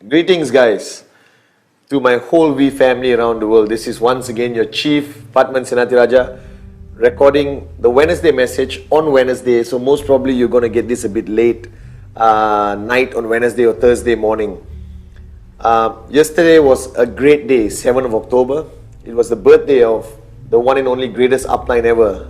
Greetings, guys, to my whole V family around the world. This is once again your Chief, Padman Senatiraja, recording the Wednesday message on Wednesday. So most probably you're going to get this a bit late night on Wednesday or Thursday morning. Yesterday was a great day, 7th of October. It was the birthday of the one and only greatest upline ever,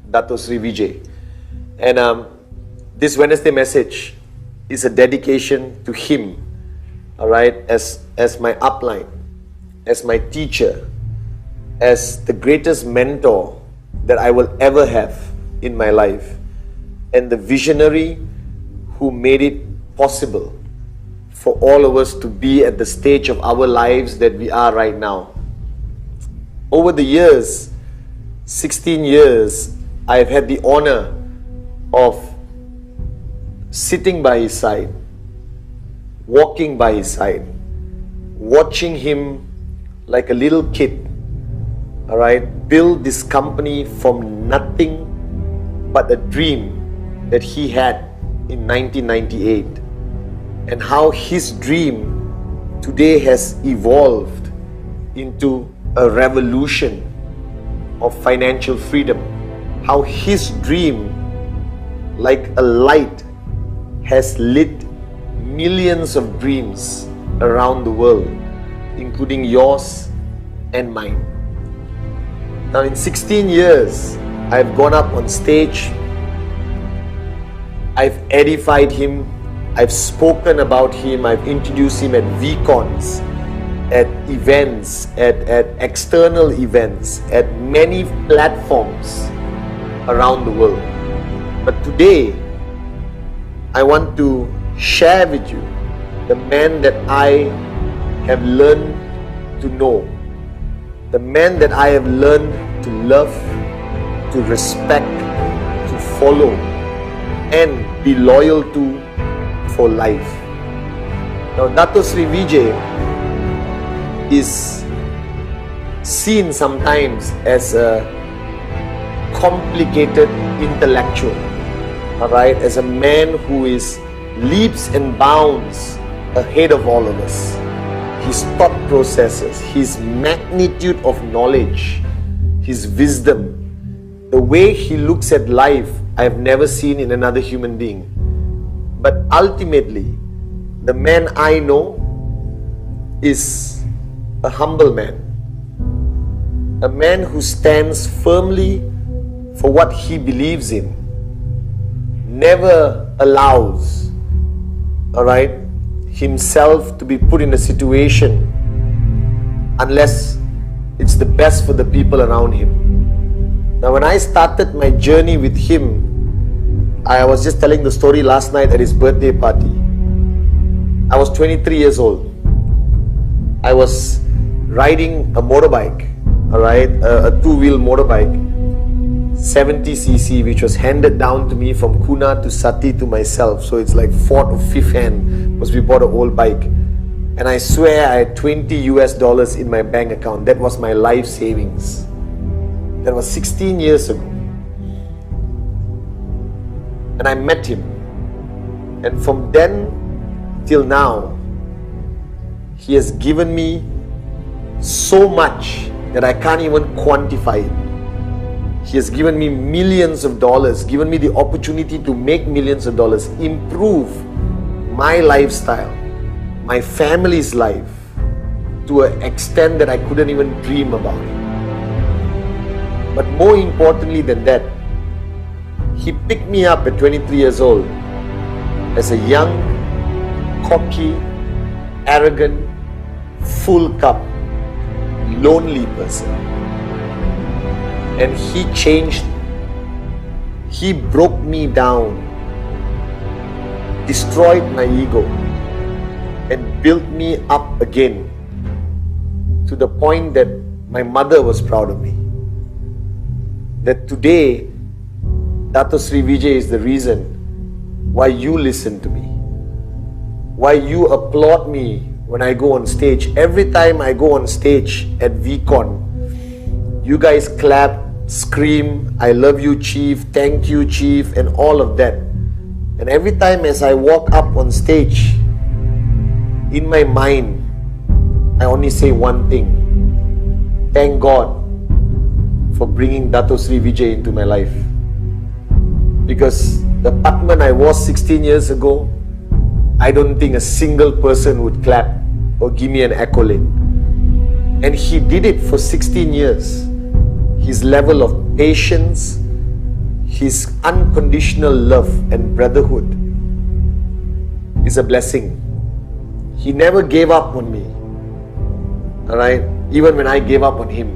Dato Sri Vijay. And this Wednesday message is a dedication to him. All right, as my upline, as my teacher, as the greatest mentor that I will ever have in my life, and the visionary who made it possible for all of us to be at the stage of our lives that we are right now. Over the years, 16 years, I've had the honor of sitting by his side, walking by his side, watching him like a little kid, all right, build this company from nothing but a dream that he had in 1998, and how his dream today has evolved into a revolution of financial freedom, how his dream, like a light, has lit millions of dreams around the world, including yours and mine. Now, in 16 years, I've gone up on stage, I've edified him, I've spoken about him, I've introduced him at VCons, at events, at external events, at many platforms around the world. But today, I want to share with you the man that I have learned to know, the man that I have learned to love, to respect, to follow, and be loyal to for life. Now, Dato Sri Vijay is seen sometimes as a complicated intellectual, all right, as a man who is leaps and bounds ahead of all of us. His thought processes, his magnitude of knowledge, his wisdom, the way he looks at life, I have never seen in another human being. But ultimately, the man I know is a humble man, a man who stands firmly for what he believes in, never allows, all right, himself to be put in a situation unless it's the best for the people around him. Now, when I started my journey with him, I was just telling the story last night at his birthday party. I was 23 years old. I was riding a motorbike, all right, a two-wheel motorbike, 70cc, which was handed down to me from Kuna to Sati to myself. So it's like fourth or fifth hand, because we bought an old bike. And I swear I had $20 in my bank account. That was my life savings. That was 16 years ago. And I met him. And from then till now, he has given me so much that I can't even quantify it. He has given me millions of dollars, given me the opportunity to make millions of dollars, improve my lifestyle, my family's life, to an extent that I couldn't even dream about it. But more importantly than that, he picked me up at 23 years old as a young, cocky, arrogant, full cup, lonely person. And he changed me. He broke me down, destroyed my ego, and built me up again to the point that my mother was proud of me. That today, Dato Sri Vijay is the reason why you listen to me, why you applaud me when I go on stage. Every time I go on stage at VCon, you guys clap, scream, I love you, Chief, thank you, Chief, and all of that. And every time as I walk up on stage, in my mind, I only say one thing: thank God for bringing Dato Sri Vijay into my life. Because the Padman I was 16 years ago, I don't think a single person would clap or give me an accolade. And he did it for 16 years. His level of patience, his unconditional love and brotherhood is a blessing. He never gave up on me. Alright? Even when I gave up on him.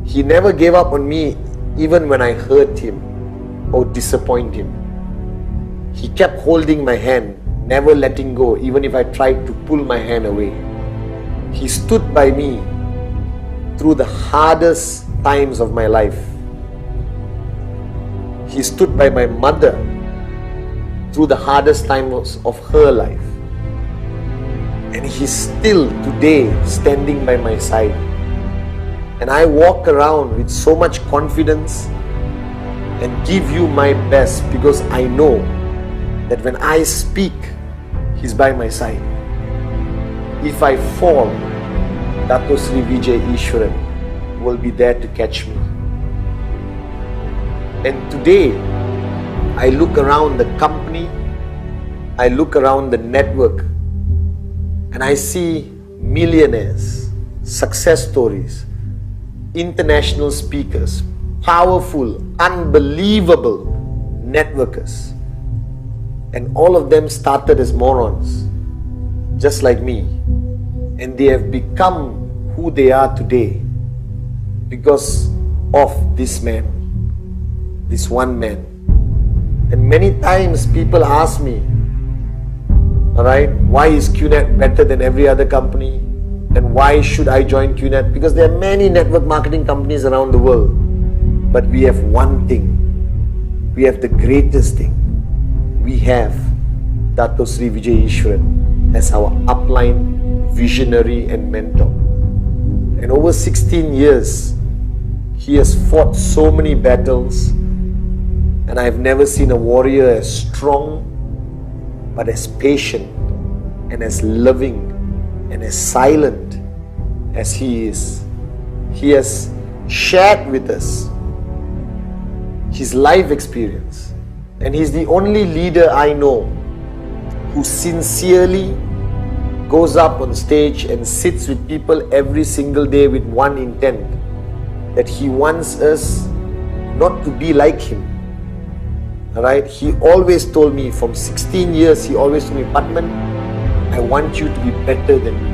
He never gave up on me even when I hurt him or disappoint him. He kept holding my hand, never letting go, even if I tried to pull my hand away. He stood by me through the hardest times of my life. He stood by my mother through the hardest times of her life. And he's still today standing by my side. And I walk around with so much confidence and give you my best because I know that when I speak, he's by my side. If I fall, Dato Sri Vijay Ishwaran will be there to catch me. And today, I look around the company, I look around the network, and I see millionaires, success stories, international speakers, powerful, unbelievable networkers. And all of them started as morons, just like me. And they have become who they are today because of this man, this one man. And many times people ask me, alright, why is QNet better than every other company? And why should I join QNet? Because there are many network marketing companies around the world. But we have one thing. We have the greatest thing. We have Dato Sri Vijay Ishwaran as our upline, visionary and mentor. And over 16 years, he has fought so many battles, and I've never seen a warrior as strong, but as patient and as loving and as silent as he is. He has shared with us his life experience, and he's the only leader I know who sincerely goes up on stage and sits with people every single day with one intent, that he wants us not to be like him. Alright, he always told me from 16 years, he always told me, Padman, I want you to be better than me.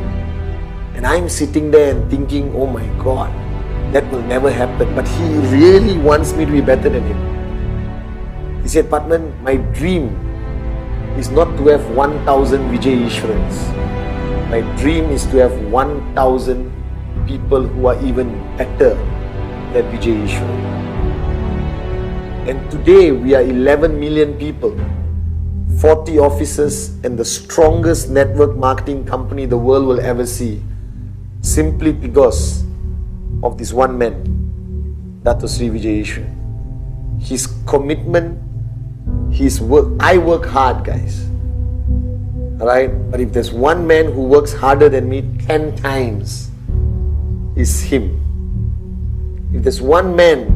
And I'm sitting there and thinking, oh my God, that will never happen. But he really wants me to be better than him. He said, Padman, my dream is not to have 1,000 Vijay Ishwarans. My dream is to have 1,000 people who are even better than Vijay Ishwaran. And today we are 11 million people, 40 offices, and the strongest network marketing company the world will ever see, simply because of this one man, Dato Sri Vijay Ishwaran. His commitment, his work. I work hard, guys. Alright? But if there's one man who works harder than me 10 times, it's him. If there's one man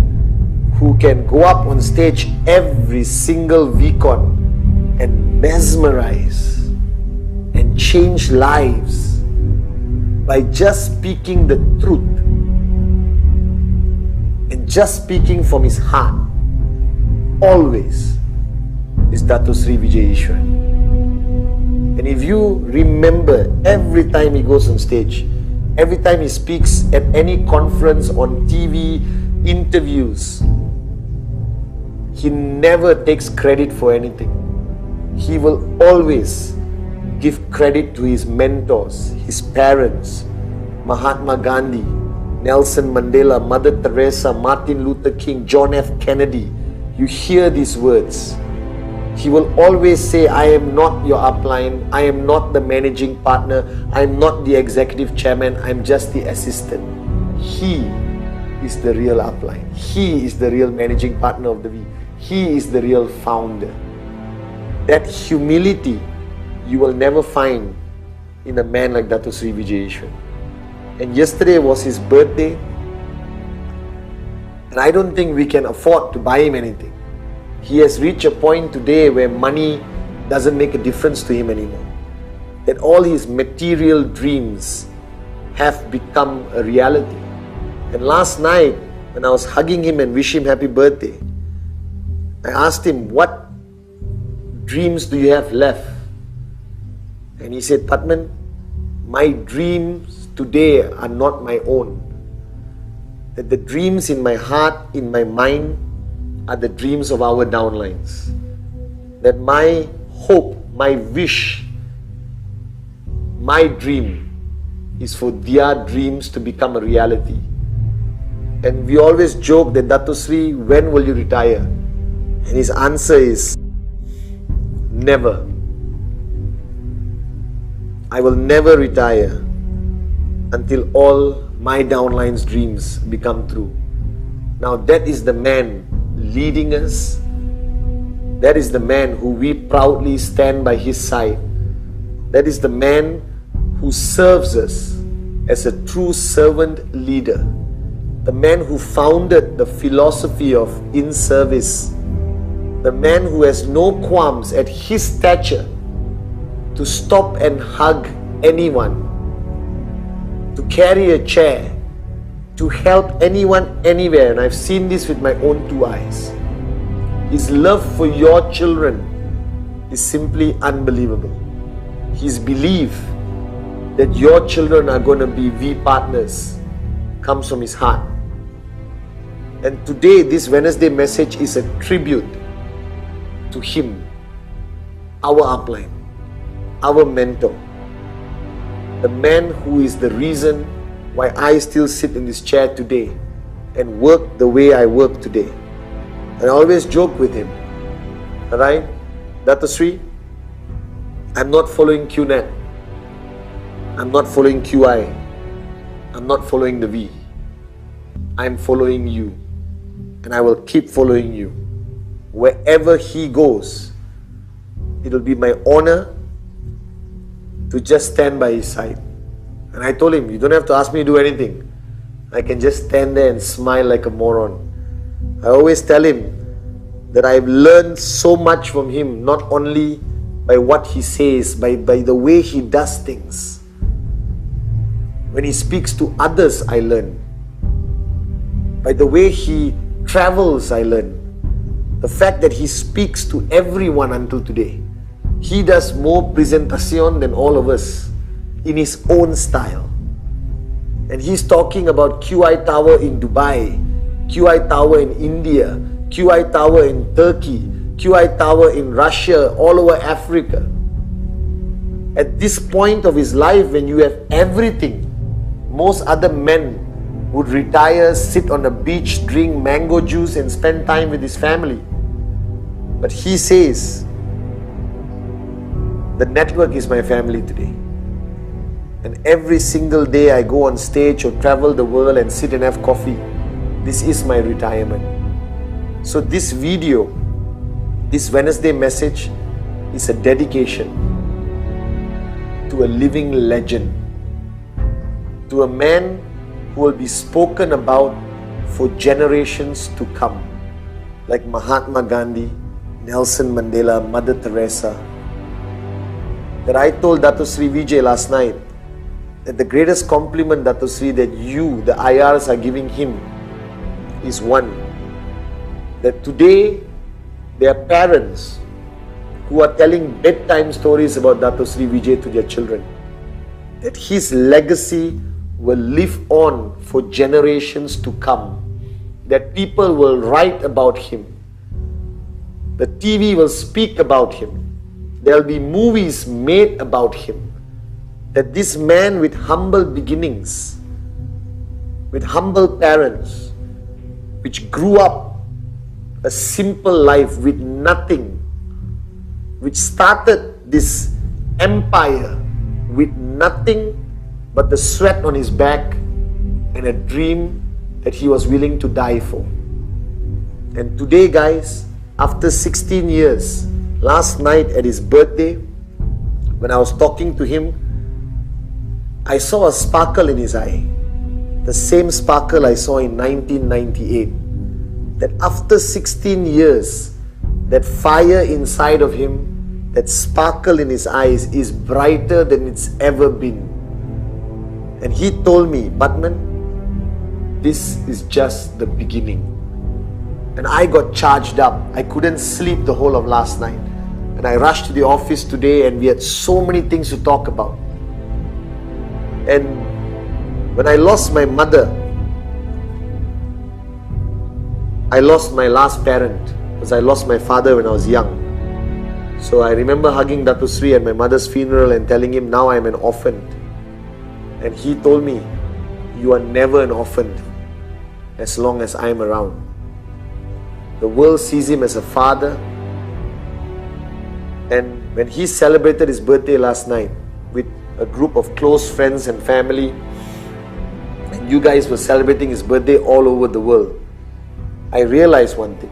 who can go up on stage every single VCon and mesmerize and change lives by just speaking the truth and just speaking from his heart, always, is Dato Sri Vijay Ishwaran. And if you remember, every time he goes on stage, every time he speaks at any conference, on TV, interviews, he never takes credit for anything. He will always give credit to his mentors, his parents, Mahatma Gandhi, Nelson Mandela, Mother Teresa, Martin Luther King, John F. Kennedy. You hear these words. He will always say, I am not your upline, I am not the managing partner, I am not the executive chairman, I am just the assistant. He is the real upline. He is the real managing partner of the V. He is the real founder. That humility you will never find in a man like Dato Sri Vijay Eswaran. And yesterday was his birthday, and I don't think we can afford to buy him anything. He has reached a point today where money doesn't make a difference to him anymore. That all his material dreams have become a reality. And last night, when I was hugging him and wishing him happy birthday, I asked him, what dreams do you have left? And he said, Padman, my dreams today are not my own. That the dreams in my heart, in my mind, are the dreams of our downlines. That my hope, my wish, my dream is for their dreams to become a reality. And we always joke that, Dato Sri, when will you retire? And his answer is, never. I will never retire until all my downlines' dreams become true. Now that is the man leading us. That is the man who we proudly stand by his side. That is the man who serves us as a true servant leader. The man who founded the philosophy of in-service. The man who has no qualms at his stature to stop and hug anyone, to carry a chair, to help anyone anywhere. And I've seen this with my own two eyes. His love for your children is simply unbelievable. His belief that your children are going to be V partners comes from his heart. And today, this Wednesday message is a tribute to him, our upline, our mentor, the man who is the reason why I still sit in this chair today and work the way I work today. And I always joke with him, alright, Dato Sri, I'm not following QNet, I'm not following QI, I'm not following the V, I'm following you, and I will keep following you. Wherever he goes, it'll be my honor to just stand by his side. And I told him, you don't have to ask me to do anything. I can just stand there and smile like a moron. I always tell him that I've learned so much from him, not only by what he says, by the way he does things. When he speaks to others, I learn. By the way he travels, I learn. The fact that he speaks to everyone until today. He does more presentation than all of us in his own style. And he's talking about QI Tower in Dubai, QI Tower in India, QI Tower in Turkey, QI Tower in Russia, all over Africa. At this point of his life, when you have everything, most other men would retire, sit on a beach, drink mango juice and spend time with his family. But he says, the network is my family today. And every single day I go on stage or travel the world and sit and have coffee. This is my retirement. So this video, this Wednesday message is a dedication to a living legend, to a man who will be spoken about for generations to come, like Mahatma Gandhi, Nelson Mandela, Mother Teresa. That I told Dato Sri Vijay last night that the greatest compliment, Dato Sri, that you, the IRs, are giving him is one, that today there are parents who are telling bedtime stories about Dato Sri Vijay to their children. That his legacy will live on for generations to come. That people will write about him. The TV will speak about him. There will be movies made about him. That this man with humble beginnings, with humble parents, which grew up a simple life with nothing, which started this empire with nothing but the sweat on his back and a dream that he was willing to die for. And today, guys, after 16 years, last night at his birthday, when I was talking to him, I saw a sparkle in his eye. The same sparkle I saw in 1998. That after 16 years, that fire inside of him, that sparkle in his eyes is brighter than it's ever been. And he told me, Batman, this is just the beginning. And I got charged up. I couldn't sleep the whole of last night. And I rushed to the office today and we had so many things to talk about. And when I lost my mother, I lost my last parent because I lost my father when I was young. So I remember hugging Dato Sri at my mother's funeral and telling him, now I'm an orphan. And he told me, you are never an orphan as long as I'm around. The world sees him as a father. And when he celebrated his birthday last night with a group of close friends and family, and you guys were celebrating his birthday all over the world, I realized one thing,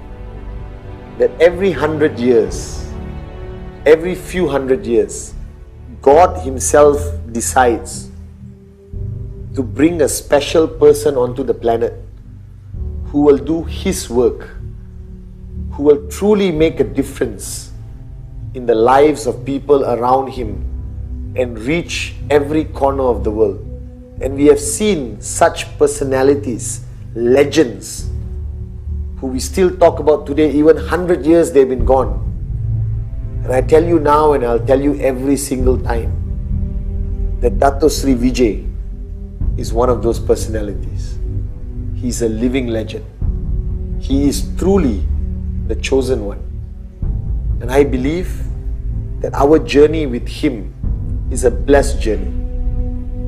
that every 100 years, every few hundred years, God Himself decides to bring a special person onto the planet who will do His work, who will truly make a difference in the lives of people around Him and reach every corner of the world. And we have seen such personalities, legends, who we still talk about today. Even 100 years they've been gone. And I tell you now, and I'll tell you every single time, that Dato Sri Vijay is one of those personalities. He's a living legend. He is truly the chosen one. And I believe that our journey with him is a blessed journey.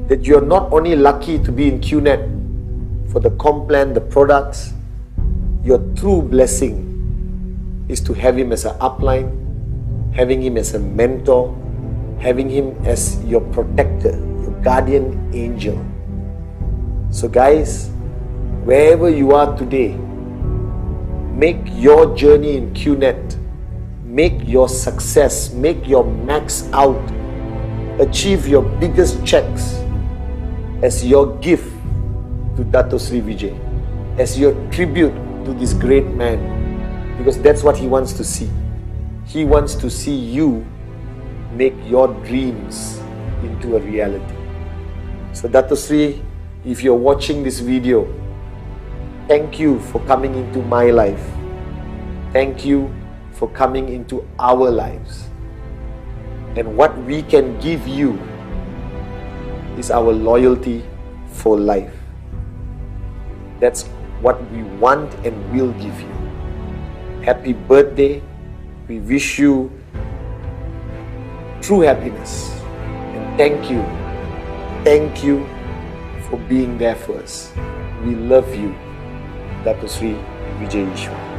That you're not only lucky to be in QNet for the Complan, the products, your true blessing is to have him as an upline, having him as a mentor, having him as your protector, your guardian angel. So guys, wherever you are today, make your journey in QNet, make your success, make your max out, achieve your biggest checks as your gift to Dato Sri Vijay, as your tribute to this great man, because that's what he wants to see. He wants to see you make your dreams into a reality. So Dato Sri, if you're watching this video, thank you for coming into my life. Thank you for coming into our lives. And what we can give you is our loyalty for life. That's what we want and will give you. Happy birthday. We wish you true happiness. And thank you. Thank you for being there for us. We love you. Dato Sri Vijay Eashwar.